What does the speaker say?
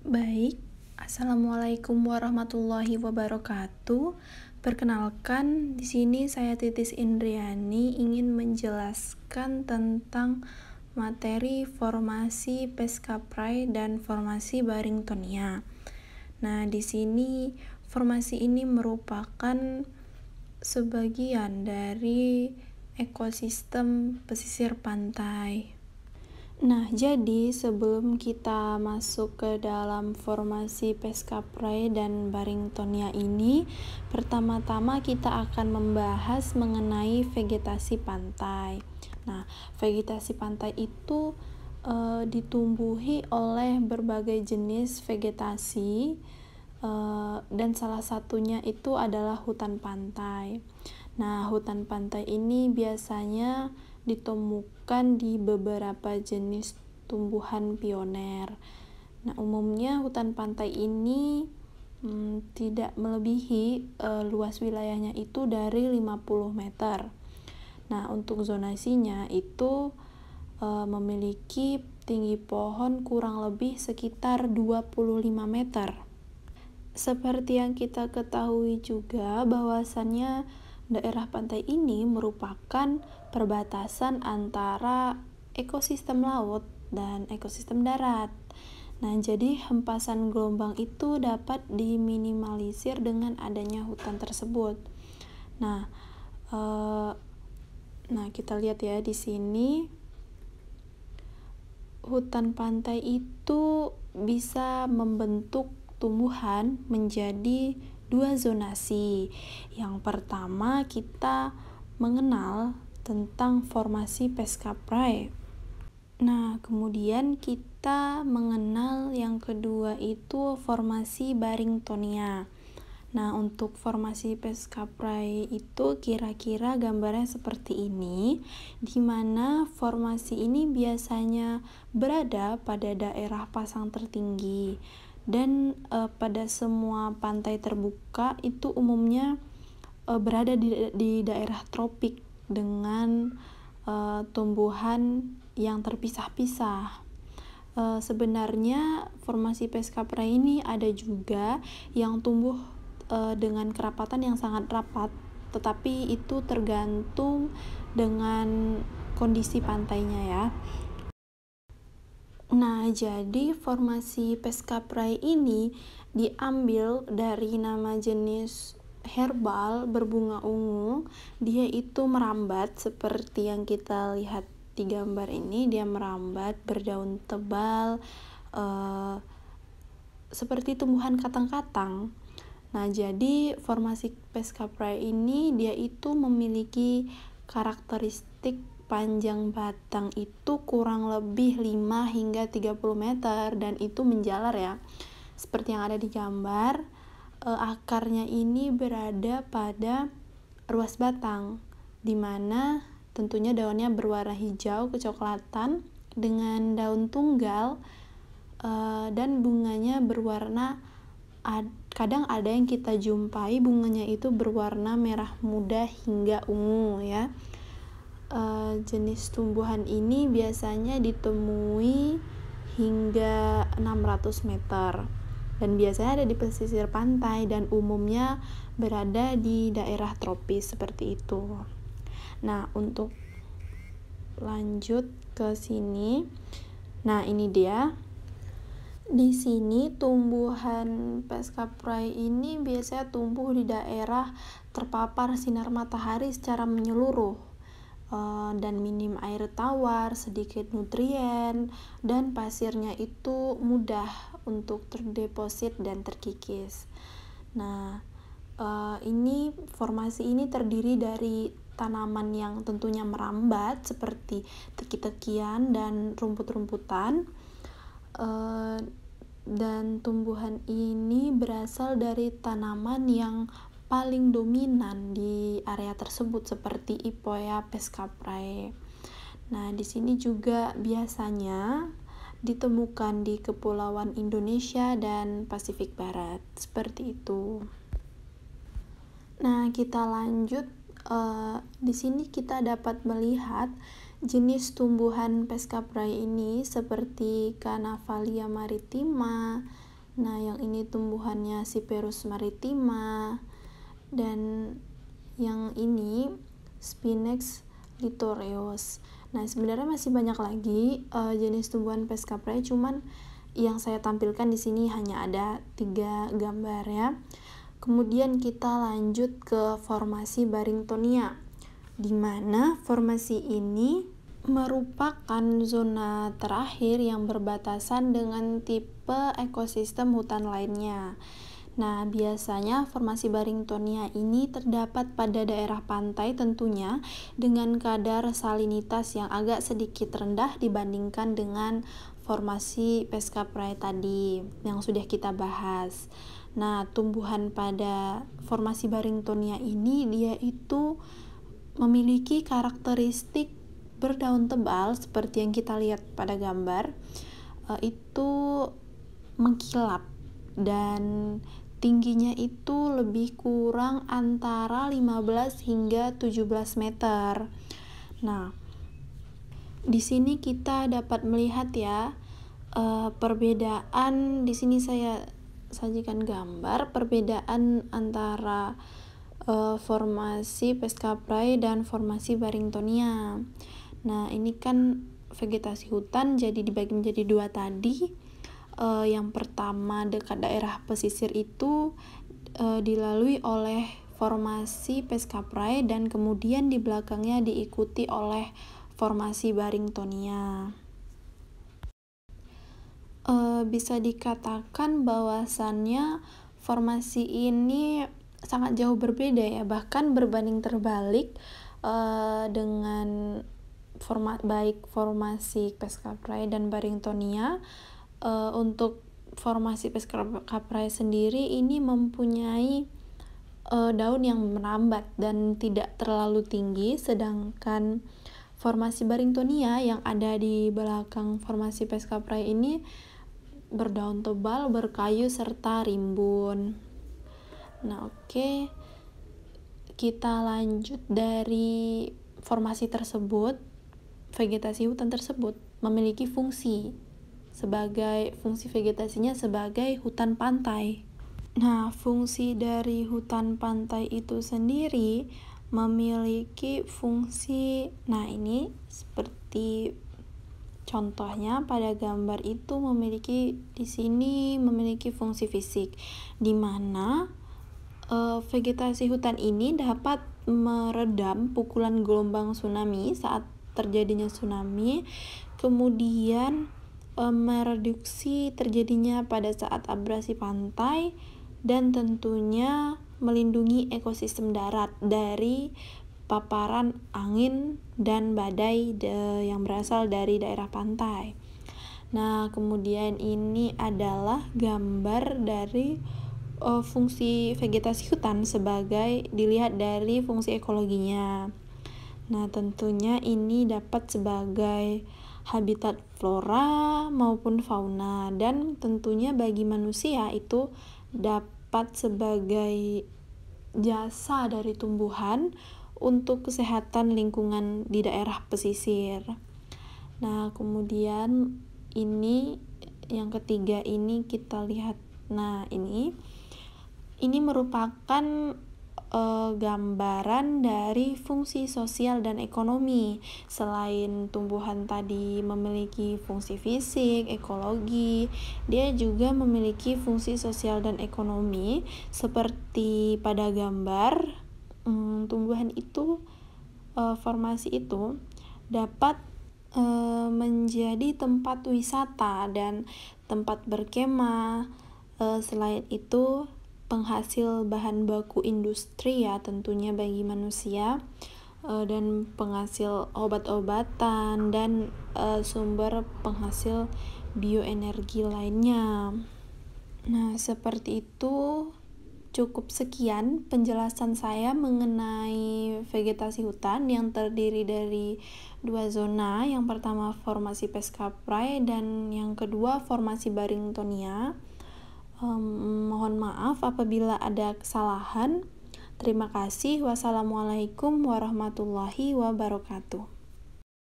Baik, Assalamualaikum warahmatullahi wabarakatuh. Perkenalkan, di sini saya Titis Indriani ingin menjelaskan tentang materi formasi Pescaprai dan formasi Barringtonia. Nah, di sini formasi ini merupakan sebagian dari ekosistem pesisir pantai. Nah, jadi sebelum kita masuk ke dalam formasi Pescaprai dan Barringtonia ini, pertama-tama kita akan membahas mengenai vegetasi pantai. Nah, vegetasi pantai itu ditumbuhi oleh berbagai jenis vegetasi, dan salah satunya itu adalah hutan pantai. Nah, hutan pantai ini biasanya ditemukan di beberapa jenis tumbuhan pioner. Nah, umumnya hutan pantai ini tidak melebihi luas wilayahnya itu dari 50 meter. Nah, untuk zonasinya itu memiliki tinggi pohon kurang lebih sekitar 25 meter. Seperti yang kita ketahui juga bahwasannya daerah pantai ini merupakan perbatasan antara ekosistem laut dan ekosistem darat. Nah, jadi hempasan gelombang itu dapat diminimalisir dengan adanya hutan tersebut. Nah, kita lihat ya di sini hutan pantai itu bisa membentuk tumbuhan menjadi dua zonasi. Yang pertama kita mengenal tentang formasi Pescaprai. Nah, kemudian kita mengenal yang kedua itu formasi Barringtonia. Nah, untuk formasi Pescaprai itu kira-kira gambarnya seperti ini, di mana formasi ini biasanya berada pada daerah pasang tertinggi. Dan pada semua pantai terbuka itu umumnya berada di daerah tropik dengan tumbuhan yang terpisah-pisah. Sebenarnya formasi Pescaprai ini ada juga yang tumbuh dengan kerapatan yang sangat rapat, tetapi itu tergantung dengan kondisi pantainya ya. Nah, jadi formasi Pescaprai ini diambil dari nama jenis herbal berbunga ungu. Dia itu merambat seperti yang kita lihat di gambar ini. Dia merambat berdaun tebal seperti tumbuhan katang-katang. Nah, jadi formasi Pescaprai ini dia itu memiliki karakteristik panjang batang itu kurang lebih 5 hingga 30 meter dan itu menjalar ya. Seperti yang ada di gambar, akarnya ini berada pada ruas batang, di mana tentunya daunnya berwarna hijau kecoklatan dengan daun tunggal, dan bunganya berwarna kadang ada yang kita jumpai bunganya itu berwarna merah muda hingga ungu ya. Jenis tumbuhan ini biasanya ditemui hingga 600 meter dan biasanya ada di pesisir pantai dan umumnya berada di daerah tropis seperti itu. Nah, untuk lanjut ke sini, nah ini dia. Di sini tumbuhan Pescaprai ini biasanya tumbuh di daerah terpapar sinar matahari secara menyeluruh, dan minim air tawar, sedikit nutrien, dan pasirnya itu mudah untuk terdeposit dan terkikis. Nah, formasi ini terdiri dari tanaman yang tentunya merambat seperti teki-tekian dan rumput-rumputan, dan tumbuhan ini berasal dari tanaman yang paling dominan di area tersebut seperti Ipoea Pescaprai. Nah, di sini juga biasanya ditemukan di kepulauan Indonesia dan Pasifik Barat, seperti itu. Nah, kita lanjut. Di sini kita dapat melihat jenis tumbuhan Pescaprai ini seperti Canavalia maritima, Nah, yang ini tumbuhannya Cyperus maritima, dan yang ini Spinax litoreus. Nah, sebenarnya masih banyak lagi jenis tumbuhan Pescapreae, cuman yang saya tampilkan di sini hanya ada 3 gambar ya. Kemudian kita lanjut ke formasi Barringtonia, di mana formasi ini merupakan zona terakhir yang berbatasan dengan tipe ekosistem hutan lainnya. Nah, biasanya formasi Barringtonia ini terdapat pada daerah pantai tentunya, dengan kadar salinitas yang agak sedikit rendah dibandingkan dengan formasi Pescapreae tadi yang sudah kita bahas. Nah, tumbuhan pada formasi Barringtonia ini dia itu memiliki karakteristik berdaun tebal seperti yang kita lihat pada gambar, itu mengkilap dan tingginya itu lebih kurang antara 15 hingga 17 meter. Nah, di sini kita dapat melihat ya perbedaan. Di sini saya sajikan gambar perbedaan antara formasi Pescapreae dan formasi Barringtonia. Nah, ini kan vegetasi hutan jadi dibagi menjadi 2 tadi. Yang pertama dekat daerah pesisir itu dilalui oleh formasi Pescapreae, dan kemudian di belakangnya diikuti oleh formasi Barringtonia. Bisa dikatakan bahwasannya formasi ini sangat jauh berbeda ya, bahkan berbanding terbalik dengan baik formasi Pescapreae dan Barringtonia. Untuk formasi Pescapreae sendiri ini mempunyai daun yang merambat dan tidak terlalu tinggi, sedangkan formasi Barringtonia yang ada di belakang formasi Pescapreae ini berdaun tebal, berkayu, serta rimbun. Nah, oke. Kita lanjut dari formasi tersebut. Vegetasi hutan tersebut memiliki fungsi vegetasinya sebagai hutan pantai. Nah, fungsi dari hutan pantai itu sendiri memiliki fungsi, nah ini seperti contohnya pada gambar itu di sini memiliki fungsi fisik, di mana vegetasi hutan ini dapat meredam pukulan gelombang tsunami saat terjadinya tsunami, kemudian mereduksi terjadinya pada saat abrasi pantai, dan tentunya melindungi ekosistem darat dari paparan angin dan badai yang berasal dari daerah pantai. Nah, kemudian ini adalah gambar dari fungsi vegetasi hutan dilihat dari fungsi ekologinya. Nah, tentunya ini dapat sebagai habitat flora maupun fauna, dan tentunya bagi manusia itu dapat sebagai jasa dari tumbuhan untuk kesehatan lingkungan di daerah pesisir. Nah, kemudian ini yang ketiga ini kita lihat. Nah, ini merupakan gambaran dari fungsi sosial dan ekonomi. Selain tumbuhan tadi memiliki fungsi fisik, ekologi, dia juga memiliki fungsi sosial dan ekonomi. Seperti pada gambar, tumbuhan itu, formasi itu dapat menjadi tempat wisata dan tempat berkemah. Selain itu, penghasil bahan baku industri ya tentunya bagi manusia, dan penghasil obat-obatan, dan sumber penghasil bioenergi lainnya. Nah, seperti itu. Cukup sekian penjelasan saya mengenai vegetasi hutan yang terdiri dari 2 zona. Yang pertama formasi Pescapreae dan yang kedua formasi Barringtonia. Mohon maaf apabila ada kesalahan. Terima kasih. Wassalamualaikum warahmatullahi wabarakatuh.